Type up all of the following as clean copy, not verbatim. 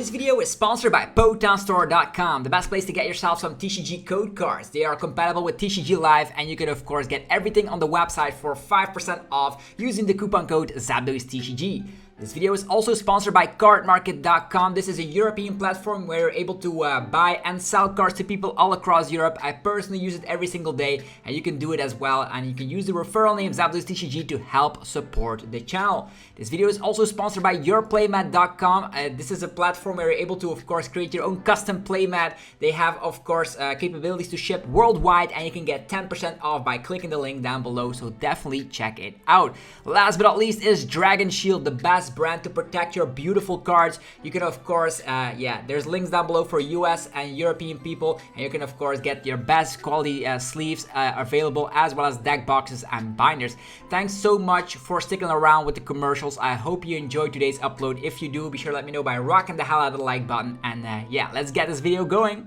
This video is sponsored by PokemonStore.com, the best place to get yourself some TCG code cards. They are compatible with TCG Live, and you can of course get everything on the website for 5% off using the coupon code ZapdosTCG. This video is also sponsored by Cardmarket.com. This is a European platform where you're able to buy and sell cards to people all across Europe. I personally use it every single day, and you can do it as well. And you can use the referral name ZapdosTCG to help support the channel. This video is also sponsored by YourPlaymat.com. This is a platform where you're able to, of course, create your own custom playmat. They have, of course, capabilities to ship worldwide, and you can get 10% off by clicking the link down below. So definitely check it out. Last but not least is Dragon Shield, the best brand to protect your beautiful cards. You can of course there's links down below for US and European people, and you can of course get your best quality sleeves available, as well as deck boxes and binders. Thanks so much for sticking around with the commercials. I hope you enjoyed today's upload. If you do, be sure to let me know by rocking the hell out of the like button, and let's get this video going.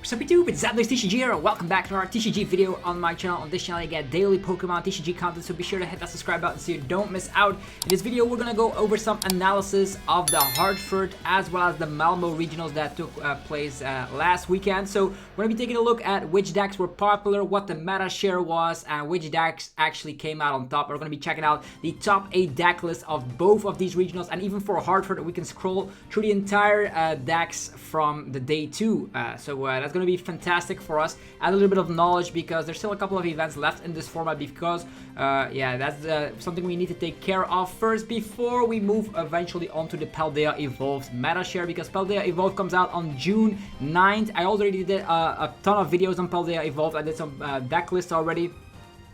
Sup YouTube, it's ZapdosTCG here, and welcome back to our TCG video on my channel. On this channel you get daily Pokemon TCG content, so be sure to hit that subscribe button so you don't miss out. In this video we're gonna go over some analysis of the Hartford as well as the Malmo Regionals that took place last weekend. So we're gonna be taking a look at which decks were popular, what the meta share was, and which decks actually came out on top. We're gonna be checking out the top 8 deck lists of both of these regionals, and even for Hartford we can scroll through the entire decks from the day 2. That's gonna be fantastic for us. Add a little bit of knowledge because there's still a couple of events left in this format, because that's something we need to take care of first before we move eventually onto the Paldea Evolved meta share, because Paldea Evolved comes out on June 9th. I already did a ton of videos on Paldea Evolved. I did some deck lists already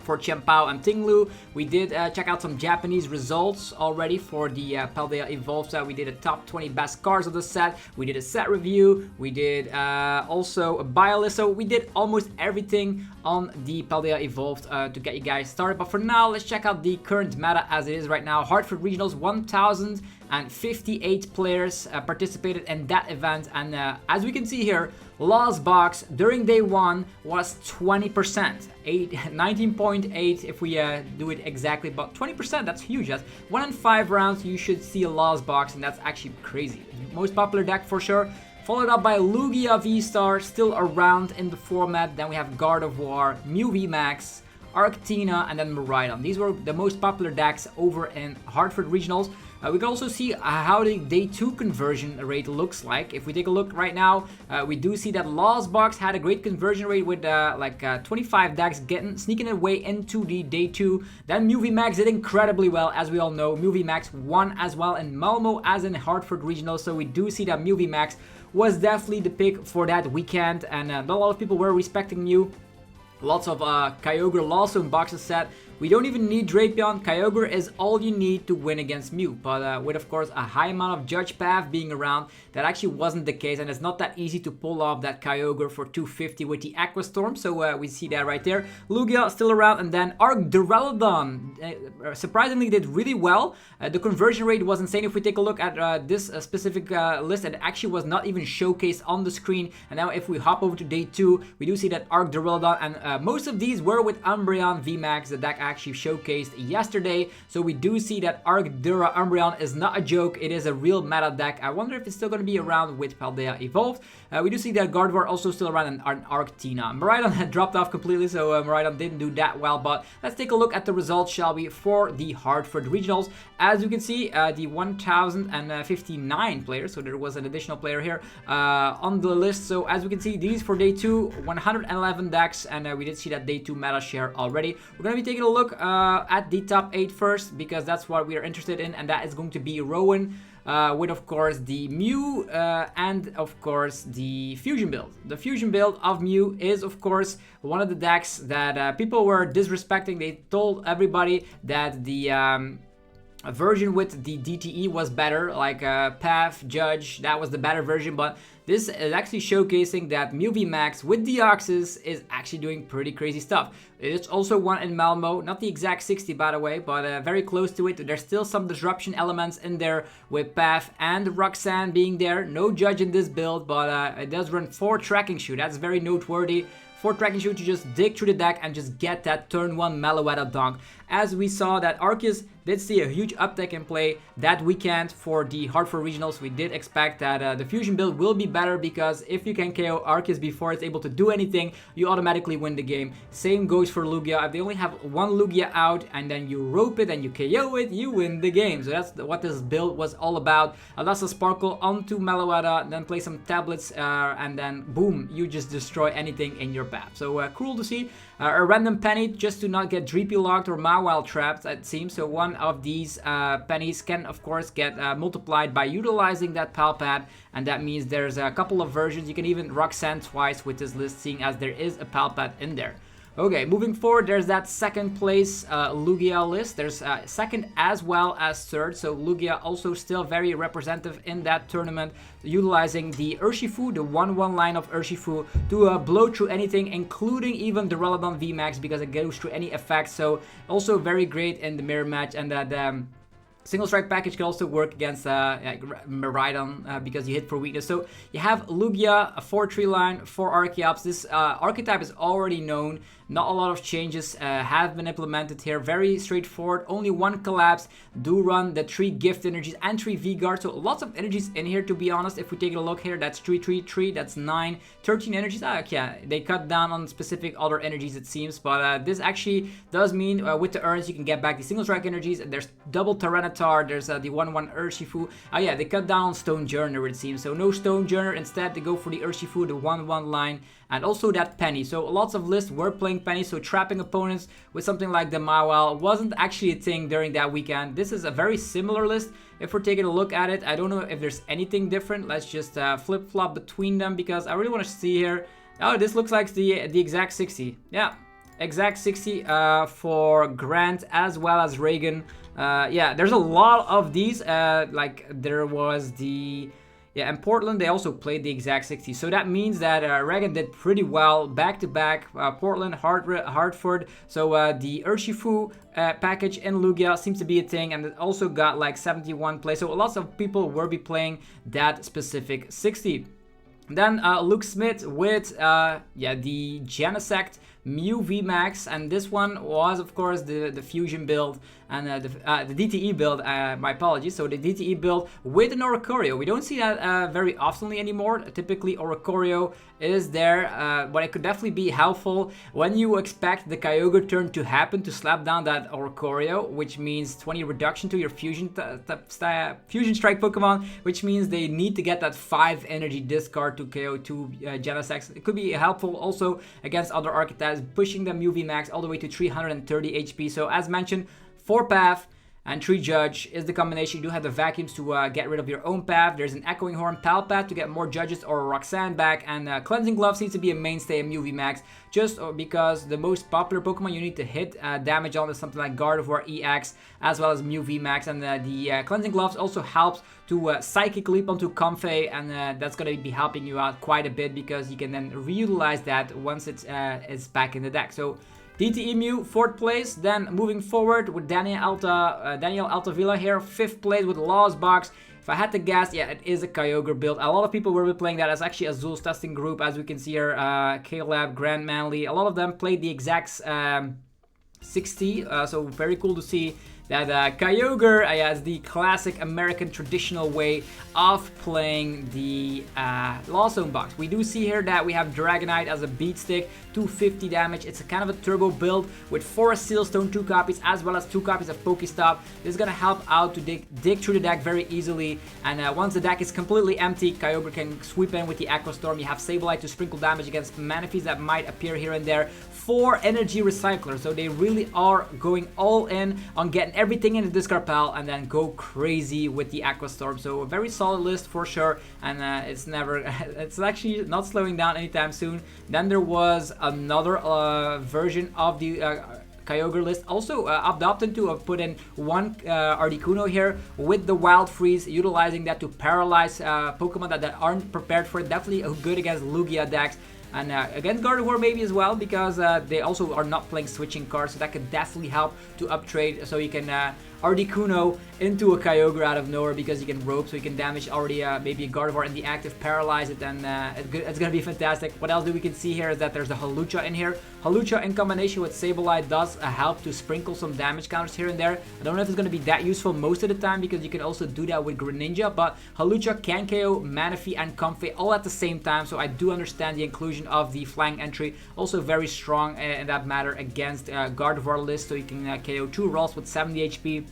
for chien-pao and ting-lu. We did check out some Japanese results already for the Paldea Evolved set. We did a top 20 best cards of the set. We did a set review. We did also a bio list. So we did almost everything on the Paldea Evolved to get you guys started. But for now, let's check out the current meta as it is right now. Hartford Regionals, 1,058 players participated in that event, and as we can see here, loss box during day 1 was 20%, 19.8 if we do it exactly, but 20%, that's huge. That's 1 in 5 rounds you should see a loss box, and that's actually crazy. Most popular deck for sure, followed up by Lugia VSTAR, still around in the format. Then we have Gardevoir, Mew VMAX, Arctina, and then Miraidon. These were the most popular decks over in Hartford Regionals. We can also see how the day 2 conversion rate looks like. If we take a look right now, we do see that Lost Box had a great conversion rate with 25 decks sneaking their way into the day 2. Then Mew VMAX did incredibly well, as we all know. Mew VMAX won as well in Malmo as in Hartford Regional, so we do see that Mew VMAX was definitely the pick for that weekend, and not a lot of people were respecting Mew. Lots of Kyogre Lawson boxes set. We don't even need Drapion. Kyogre is all you need to win against Mew, but with of course a high amount of Judge Path being around, that actually wasn't the case, and it's not that easy to pull off that Kyogre for 250 with the Aqua Storm, so we see that right there. Lugia still around, and then Duraludon surprisingly did really well. The conversion rate was insane. If we take a look at this specific list, it actually was not even showcased on the screen. And now if we hop over to day 2, we do see that Duraludon, and most of these were with Umbreon VMAX, the deck actually showcased yesterday. So we do see that Umbreon is not a joke, it is a real meta deck. I wonder if it's still going to be around with Paldea Evolved. We do see that Gardevoir also still around, and Arctina. Miraidon had dropped off completely, so Miraidon didn't do that well, but let's take a look at the results, shall we, for the Hartford Regionals. As you can see, the 1,059 players, so there was an additional player here on the list. So as we can see, these for day 2, 111 decks, and we did see that day 2 meta share already. We're going to be taking a look at the top 8 first, because that's what we are interested in, and that is going to be Rowan, with of course the Mew and of course the Fusion build. The Fusion build of Mew is of course one of the decks that people were disrespecting. They told everybody that the version with the DTE was better, like Path, Judge, that was the better version, but this is actually showcasing that Mew VMAX with Deoxys is actually doing pretty crazy stuff. It's also one in Malmo, not the exact 60 by the way, but very close to it. There's still some disruption elements in there with Path and Roxanne being there. No Judge in this build, but it does run 4 tracking shoe. That's very noteworthy. 4 tracking shoe to just dig through the deck and just get that turn 1 Meloetta donk. As we saw that Arceus did see a huge uptick in play that weekend for the Hartford Regionals. We did expect that the Fusion build will be better because if you can KO Arceus before it's able to do anything, you automatically win the game. Same goes for Lugia. If they only have one Lugia out and then you rope it and you KO it, you win the game. So that's what this build was all about. Alassa Sparkle onto Meloetta, then play some tablets and then boom, you just destroy anything in your path. So cool to see. A random penny just to not get Dreepy locked or Mawile trapped, it seems. So one of these pennies can of course get multiplied by utilizing that Pal Pad, and that means there's a couple of versions. You can even Roxanne twice with this list, seeing as there is a Pal Pad in there. Okay, moving forward, there's that second place Lugia list. There's second as well as third, so Lugia also still very representative in that tournament, utilizing the Urshifu, the 1-1 line of Urshifu, to blow through anything, including even the Relevant VMAX, because it goes through any effect. So also very great in the mirror match, and that Single Strike package can also work against Miraidon because you hit for weakness. So you have Lugia, a 4-3 line, 4 Archeops. This archetype is already known. Not a lot of changes have been implemented here. Very straightforward. Only one collapse. Do run the 3 gift energies and 3 V-Guard. So lots of energies in here, to be honest. If we take a look here, that's 3, 3, 3. That's 9. 13 energies. Okay, they cut down on specific other energies, it seems. But this actually does mean with the urns, you can get back the single strike energies. There's double Tyranitar. There's the 1-1 Urshifu. Oh yeah, they cut down on Stone Journer, it seems. So no Stone Journer. Instead, they go for the Urshifu, the 1-1 line. And also that penny. So lots of lists were playing penny, so trapping opponents with something like the Mawile wasn't actually a thing during that weekend. This is a very similar list. If we're taking a look at it, I don't know if there's anything different. Let's just flip-flop between them because I really want to see here. Oh, this looks like the exact 60. Yeah, exact 60 for Grant as well as Reagan. Yeah, there's a lot of these. Like there was the... Yeah, in Portland, they also played the exact 60. So that means that Reagan did pretty well back-to-back. Portland, Hartford. So the Urshifu package in Lugia seems to be a thing. And it also got like 71 plays. So lots of people will be playing that specific 60. Then Luke Smith with the Genesect Mew VMAX, and this one was of course the Fusion build and the DTE build, my apologies. So the DTE build with an Oricorio. We don't see that very oftenly anymore. Typically Oricorio is there, but it could definitely be helpful when you expect the Kyogre turn to happen to slap down that Oricorio, which means 20 reduction to your Fusion Strike Pokemon, which means they need to get that 5 energy discard to KO 2 Genesect. It could be helpful also against other archetypes, pushing the Mew VMAX all the way to 330 HP. So as mentioned, 4 Path and 3 Judge is the combination. You do have the vacuums to get rid of your own path. There's an Echoing Horn, Pal Path to get more Judges or Roxanne back, and Cleansing Glove seems to be a mainstay in Mew VMAX, just because the most popular Pokemon you need to hit damage on is something like Gardevoir EX as well as Mew VMAX, and the Cleansing Gloves also helps to Psychic Leap onto Comfey, and that's going to be helping you out quite a bit because you can then reutilize that once it's back in the deck. So DTE Mew, 4th place. Then moving forward with Daniel Altavilla here, 5th place with Lost Box. If I had to guess, yeah, it is a Kyogre build. A lot of people will be playing that as actually Azul's testing group, as we can see here. K-Lab, Grand Manly, a lot of them played the exact 60, so very cool to see that Kyogre is the classic American traditional way of playing the Lost Zone box. We do see here that we have Dragonite as a beat stick, 250 damage. It's a kind of a turbo build with 4 Seal Stone, 2 copies, as well as 2 copies of Pokestop. This is gonna help out to dig through the deck very easily, and once the deck is completely empty, Kyogre can sweep in with the Aqua Storm. You have Sableye to sprinkle damage against Manaphy's that might appear here and there. 4 energy recyclers, so they really are going all in on getting everything in the discard pile and then go crazy with the Aqua Storm. So a very solid list for sure, and it's actually not slowing down anytime soon. Then there was another version of the Kyogre list. Also, opted to have put in one Articuno here with the Wild Freeze, utilizing that to paralyze Pokemon that aren't prepared for it. Definitely good against Lugia decks. And against Gardevoir maybe as well, because they also are not playing switching cards, so that could definitely help to uptrade, so you can Articuno into a Kyogre out of nowhere, because you can rope, so you can damage already maybe a Gardevoir in the active, paralyze it, and it's gonna be fantastic. What else do we can see here is that there's a Hawlucha in here. Hawlucha in combination with Sableye does help to sprinkle some damage counters here and there. I don't know if it's gonna be that useful most of the time, because you can also do that with Greninja, but Hawlucha can KO Manaphy and Comfey all at the same time, so I do understand the inclusion of the flying entry. Also very strong in that matter against Gardevoir list, so you can KO 2 rolls with 70 HP.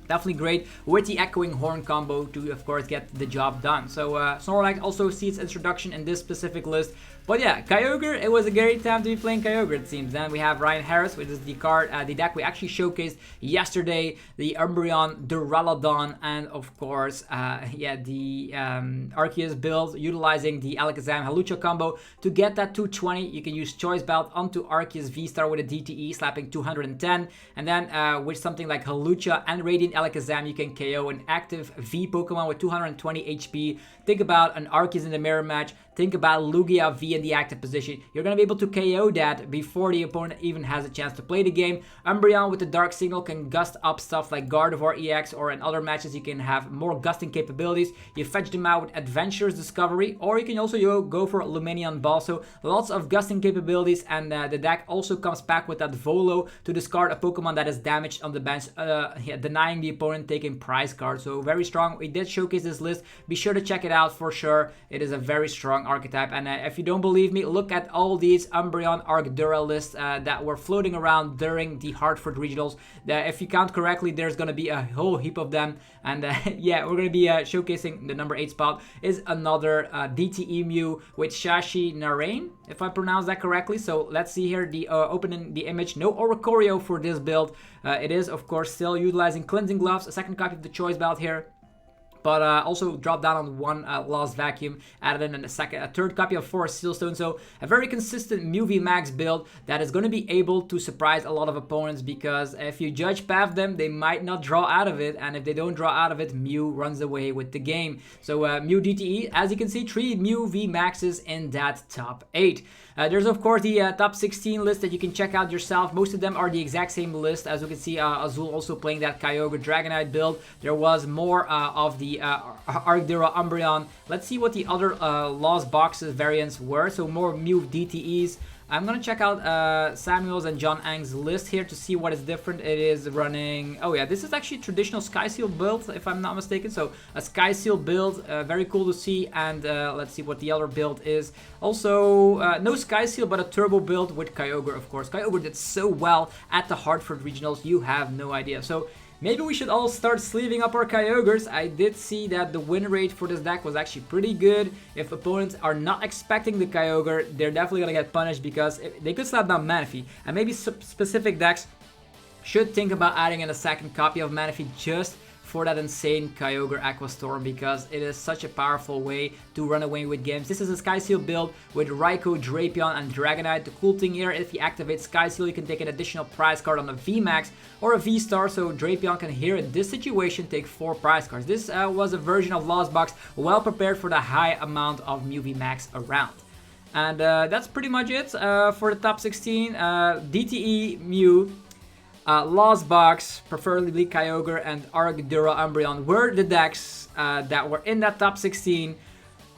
Definitely great with the Echoing Horn combo to, of course, get the job done. So Snorlax also sees its introduction in this specific list. But yeah, Kyogre, it was a great time to be playing Kyogre, it seems. Then we have Ryan Harris, which is the card, the deck we actually showcased yesterday. The Umbreon, Duraludon, and of course, yeah, the Arceus build, utilizing the Alakazam Hawlucha combo to get that 220. You can use Choice Belt onto Arceus VSTAR with a DTE, slapping 210. And then with something like Hawlucha and Radiant Alakazam, you can KO an active V Pokemon with 220 HP. Think about an Arceus in the mirror match. Think about Lugia V in the active position. You're going to be able to KO that before the opponent even has a chance to play the game. Umbreon with the Dark Signal can gust up stuff like Gardevoir EX, or in other matches you can have more gusting capabilities. You fetch them out with Adventurous Discovery, or you can also go for Luminion Ball. So lots of gusting capabilities, and the deck also comes back with that Volo to discard a Pokemon that is damaged on the bench, yeah, denying the opponent taking prize cards. So very strong. We did showcase this list. Be sure to check it out for sure. It is a very strong archetype, and if you don't believe me, look at all these Umbreon Arcdura lists that were floating around during the Hartford Regionals. If you count correctly, there's going to be a whole heap of them, and yeah, we're going to be showcasing the number 8 spot is another DTE Mew with Shashi Narain, if I pronounce that correctly. So let's see here, the opening the image. No Oricorio for this build. It is, of course, still utilizing Cleansing Gloves, a second copy of the Choice Belt here. But also dropped down on one Lost Vacuum, added in a third copy of Forest Sealstone. So a very consistent Mew VMAX build that is going to be able to surprise a lot of opponents, because if you judge path them, they might not draw out of it, and if they don't draw out of it, Mew runs away with the game. So Mew DTE, as you can see, 3 Mew VMAXs in that top 8. There's of course the top 16 list that you can check out yourself. Most of them are the exact same list. As you can see, Azul also playing that Kyogre Dragonite build. There was more of the Arcdura Umbreon. Let's see what the other Lost Boxes variants were. So more Mew DTEs. I'm gonna check out Samuel's and John Ang's list here to see what is different. It is running, oh yeah, this is actually traditional Sky Seal build, if I'm not mistaken. So a Sky Seal build, very cool to see. And let's see what the other build is. Also, no Sky Seal, but a turbo build with Kyogre, of course. Kyogre did so well at the Hartford Regionals, you have no idea. So maybe we should all start sleeving up our Kyogres. I did see that the win rate for this deck was actually pretty good. If opponents are not expecting the Kyogre, they're definitely going to get punished, because they could slap down Manaphy. And maybe specific decks should think about adding in a second copy of Manaphy just for that insane Kyogre Aqua Storm, because it is such a powerful way to run away with games. This is a Sky Seal build with Raikou, Drapion, and Dragonite. The cool thing here, if you activate Sky Seal, you can take an additional prize card on a VMAX or a V-Star, so Drapion can here in this situation take 4 prize cards. This was a version of Lost Box well prepared for the high amount of Mew VMAX around. And that's pretty much it for the top 16. DTE Mew, Lost Box, preferably Kyogre, and Arcdura Umbreon were the decks that were in that top 16.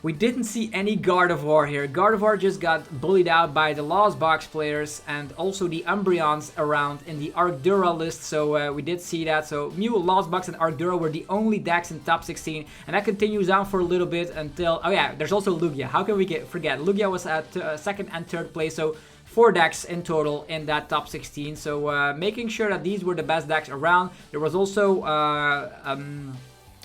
We didn't see any Gardevoir here. Gardevoir just got bullied out by the Lost Box players, and also the Umbreons around in the Arcdura list, so we did see that. So Mew, Lost Box, and Arcdura were the only decks in top 16, and that continues on for a little bit until, oh yeah, there's also Lugia. How can we forget? Lugia was at second and third place, so 4 decks in total in that top 16. So making sure that these were the best decks around. There was also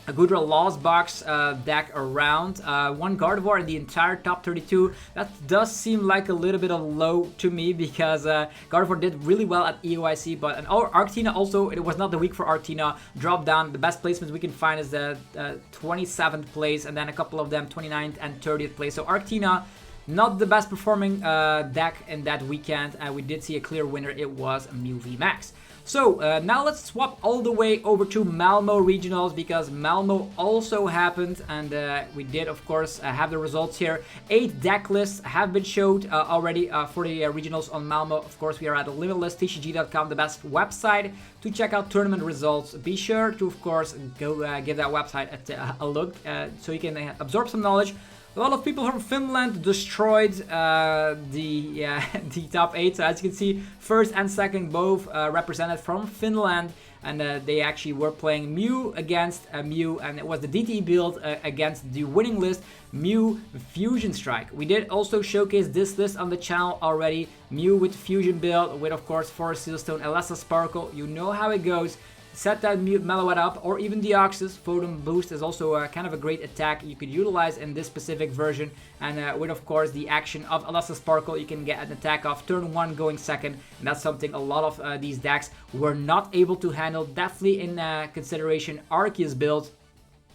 a Goodra Lost Box deck around. 1 Gardevoir in the entire top 32. That does seem like a little bit of low to me, because Gardevoir did really well at EOIC, but and Arctina also, it was not the week for Arctina. Dropped down. The best placements we can find is the 27th place, and then a couple of them 29th and 30th place. So Arctina not the best performing deck in that weekend. We did see a clear winner. It was Mew VMAX. So now let's swap all the way over to Malmo Regionals, because Malmo also happened, and we did of course have the results here. 8 deck lists have been showed already for the Regionals on Malmo. Of course, we are at limitlesstcg.com, the best website to check out tournament results. Be sure to of course go give that website a look so you can absorb some knowledge. A lot of people from Finland destroyed the top 8. So as you can see, first and second both represented from Finland. And they actually were playing Mew against Mew. And it was the DTE build against the winning list, Mew Fusion Strike. We did also showcase this list on the channel already. Mew with Fusion build, with of course Forest Sealstone, Alessa Sparkle. You know how it goes. Set that Meloette up, or even Deoxys. Photon Boost is also kind of a great attack you could utilize in this specific version. And with of course the action of Alessa Sparkle, you can get an attack off turn 1 going second. And that's something a lot of these decks were not able to handle. Definitely in consideration Arceus build.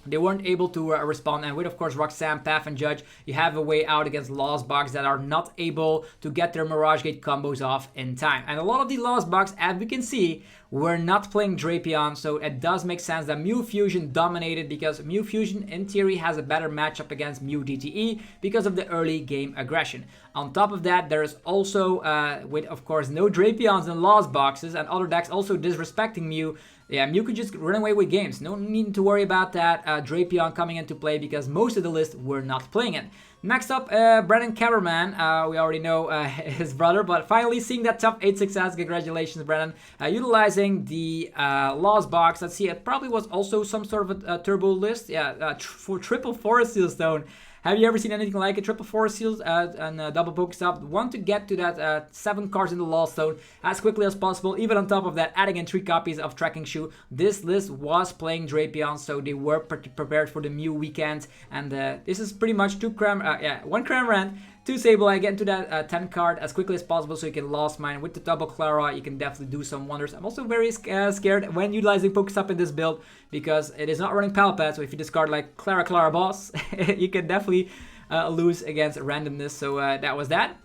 They weren't able to respond, and with of course Roxanne, Path, and Judge, you have a way out against Lost Box that are not able to get their Mirage Gate combos off in time. And a lot of the Lost Box, as we can see, were not playing Drapion, so it does make sense that Mew Fusion dominated, because Mew Fusion in theory has a better matchup against Mew DTE because of the early game aggression. On top of that, there is also, with of course no Drapions and Lost Boxes and other decks also disrespecting Mew, yeah, Mew could just run away with games. No need to worry about that Drapion coming into play, because most of the list were not playing it. Next up, Brennan Cameraman. We already know his brother, but finally seeing that top 8 success. Congratulations, Brennan. Utilizing the Lost Box. Let's see, it probably was also some sort of a turbo list. Yeah, for triple Forest Sealstone. Have you ever seen anything like a triple Forest Seals and double Pokestop? Want to get to that 7 cards in the Lost Zone as quickly as possible. Even on top of that, adding in 3 copies of Trekking Shoe. This list was playing Drapion, so they were prepared for the Mew weekend. And this is pretty much 1 Cramorant, 2 Sableye, get into that 10 card as quickly as possible so you can Lost Mine. With the double Clara, you can definitely do some wonders. I'm also very scared when utilizing Pokestop in this build, because it is not running Palpad, so if you discard like Clara Boss, you can definitely lose against randomness. So that was that.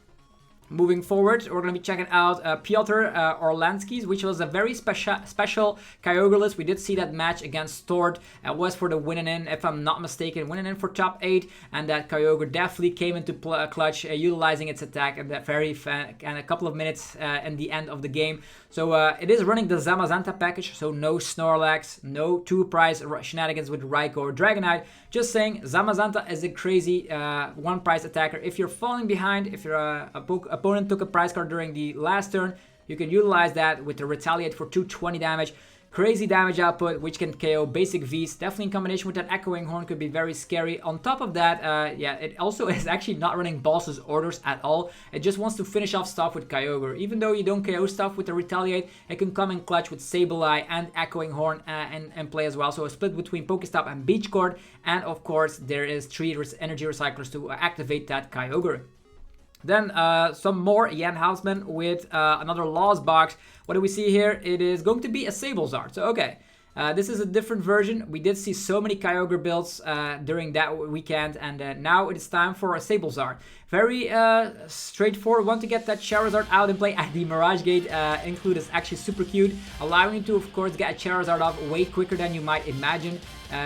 Moving forward, we're going to be checking out Piotr Orlansky's, which was a very special Kyogre list. We did see that match against Stort. It was for the winning in, if I'm not mistaken, winning in for top 8, and that Kyogre definitely came into clutch, utilizing its attack at that and a couple of minutes in the end of the game. So it is running the Zamazenta package, so no Snorlax, no 2-price shenanigans with Raikou or Dragonite. Just saying, Zamazenta is a crazy 1-price attacker. If you're falling behind, if your opponent took a prize card during the last turn, you can utilize that with the Retaliate for 220 damage. Crazy damage output, which can KO basic Vs. Definitely in combination with that Echoing Horn could be very scary. On top of that, yeah, it also is actually not running Boss's Orders at all. It just wants to finish off stuff with Kyogre. Even though you don't KO stuff with the Retaliate, it can come in clutch with Sableye and Echoing Horn and play as well. So a split between Pokestop and Beach Court. And of course, there is 3 Energy Recyclers to activate that Kyogre. Then some more Jan Hausman with another Lost Box. What do we see here? It is going to be a Sablezard. So, okay. This is a different version. We did see so many Kyogre builds during that weekend, and now it is time for a Sablezard. Very straightforward. Want to get that Charizard out and play at the Mirage Gate include is actually super cute, allowing you to, of course, get a Charizard off way quicker than you might imagine.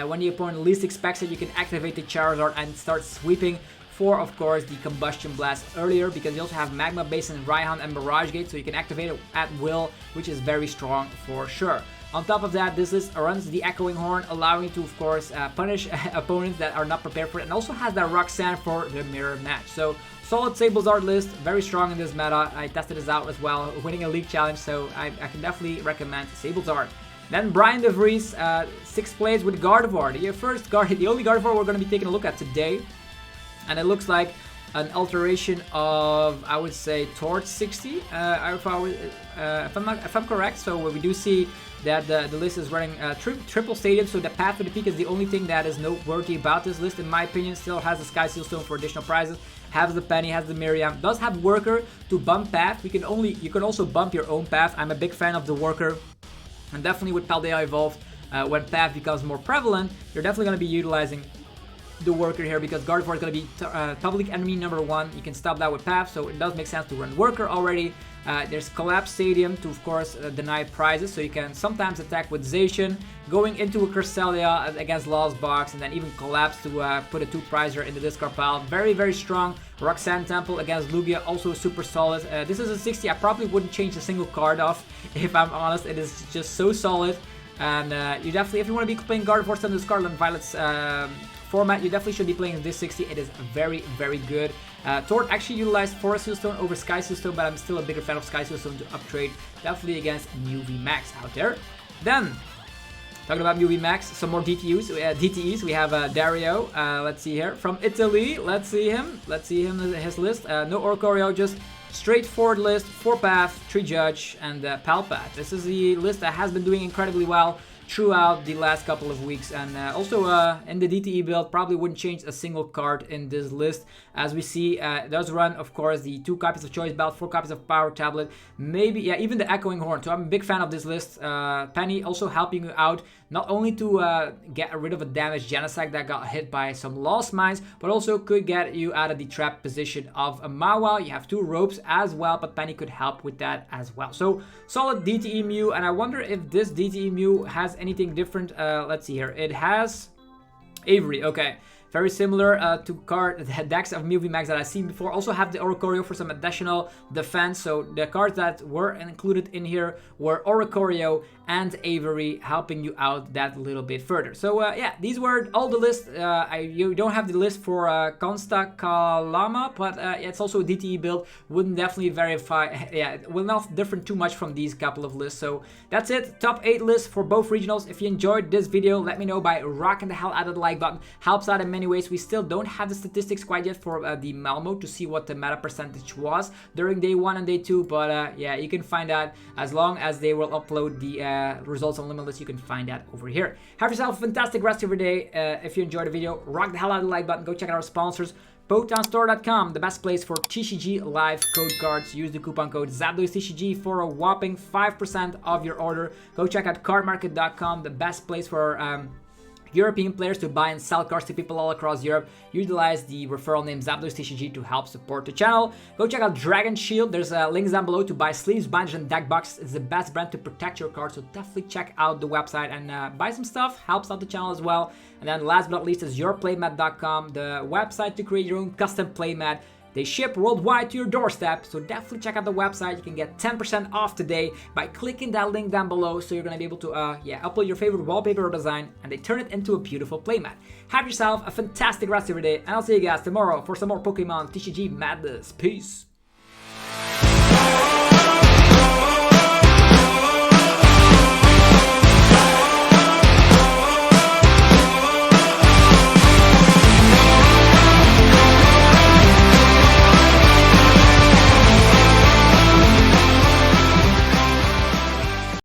When the opponent least expects it, you can activate the Charizard and start sweeping for, of course, the Combustion Blast earlier, because you also have Magma Basin, Raihan, and Mirage Gate, so you can activate it at will, which is very strong for sure. On top of that, this list runs the Echoing Horn, allowing you to, of course, punish opponents that are not prepared for it, and also has that Roxanne for the mirror match. So, solid Sablezard list, very strong in this meta. I tested this out as well, winning a league challenge, so I can definitely recommend Sablezard. Then Brian DeVries, 6 plays with Gardevoir. The only Gardevoir we're going to be taking a look at today. And it looks like an alteration of, I would say, Torch 60, if I'm correct. So we do see that the list is running triple stadium, so the Path to the Peak is the only thing that is noteworthy about this list, in my opinion. Still has the Sky Seal Stone for additional prizes, has the Penny, has the Miriam, does have Worker to bump Path. You can also bump your own Path. I'm a big fan of the Worker, and definitely with Paldea Evolved, when Path becomes more prevalent, you're definitely going to be utilizing the worker here because Gardevoir is going to be public enemy number 1. You can stop that with Path, so it does make sense to run worker already. There's Collapse Stadium to, of course, deny prizes, so you can sometimes attack with Zacian, going into a Cresselia against Lost Box, and then even Collapse to put a 2-prizer in the discard pile. Very, very strong. Roxanne Temple against Lugia, also super solid. This is a 60. I probably wouldn't change a single card off, if I'm honest. It is just so solid. And you definitely, if you want to be playing Gardevoir in the Scarlet and Violet's format, you definitely should be playing this 60. It is very, very good. Tort actually utilized Forest Sealstone over Sky Sealstone, but I'm still a bigger fan of Sky Sealstone to uptrade, definitely against Mew VMAX out there. Then, talking about Mew VMAX, some more DTEs. We have Dario, let's see here, from Italy. Let's see him, his list. No Oricorio, just straightforward list, 4 Path, 3 Judge, and Palpat. This is the list that has been doing incredibly well throughout the last couple of weeks, and also in the DTE build, probably wouldn't change a single card in this list. As we see, it does run, of course, the 2 copies of Choice Belt, 4 copies of Power Tablet, maybe, yeah, even the Echoing Horn. So I'm a big fan of this list. Penny also helping you out, not only to get rid of a damaged Genesect that got hit by some Lost Mines, but also could get you out of the trap position of a Mawile. You have 2 ropes as well, but Penny could help with that as well. So solid DTE Mew, and I wonder if this DTE Mew has anything different. Let's see here. It has Avery. Okay. Very similar to the decks of Mew VMAX that I've seen before. Also have the Oricorio for some additional defense. So the cards that were included in here were Oricorio and Avery, helping you out that little bit further. So yeah, these were all the lists. You don't have the list for Consta Kalama, but it's also a DTE build. Wouldn't definitely verify. Yeah, it will not differ too much from these couple of lists. So that's it. Top 8 lists for both regionals. If you enjoyed this video, let me know by rocking the hell out of the like button. Helps out in many ways. We still don't have the statistics quite yet for the Malmo to see what the meta percentage was during day 1 and day 2, but yeah, you can find out as long as they will upload the results on Limitless. You can find that over here. Have yourself a fantastic rest of your day. If you enjoyed the video, rock the hell out of the like button. Go check out our sponsors. PokemonStore.com, the best place for TCG live code cards. Use the coupon code ZapDoesTCG for a whopping 5% of your order. Go check out cardmarket.com, the best place for European players to buy and sell cards to people all across Europe. Utilize the referral name ZapDoesTCG to help support the channel. Go check out Dragon Shield. There's links down below to buy sleeves, binders, and deck boxes. It's the best brand to protect your cards, so definitely check out the website and buy some stuff. Helps out the channel as well. And then last but not least is yourplaymat.com, the website to create your own custom playmat. They ship worldwide to your doorstep, so definitely check out the website. You can get 10% off today by clicking that link down below, so you're going to be able to upload your favorite wallpaper or design, and they turn it into a beautiful playmat. Have yourself a fantastic rest of your day, and I'll see you guys tomorrow for some more Pokemon TCG madness. Peace!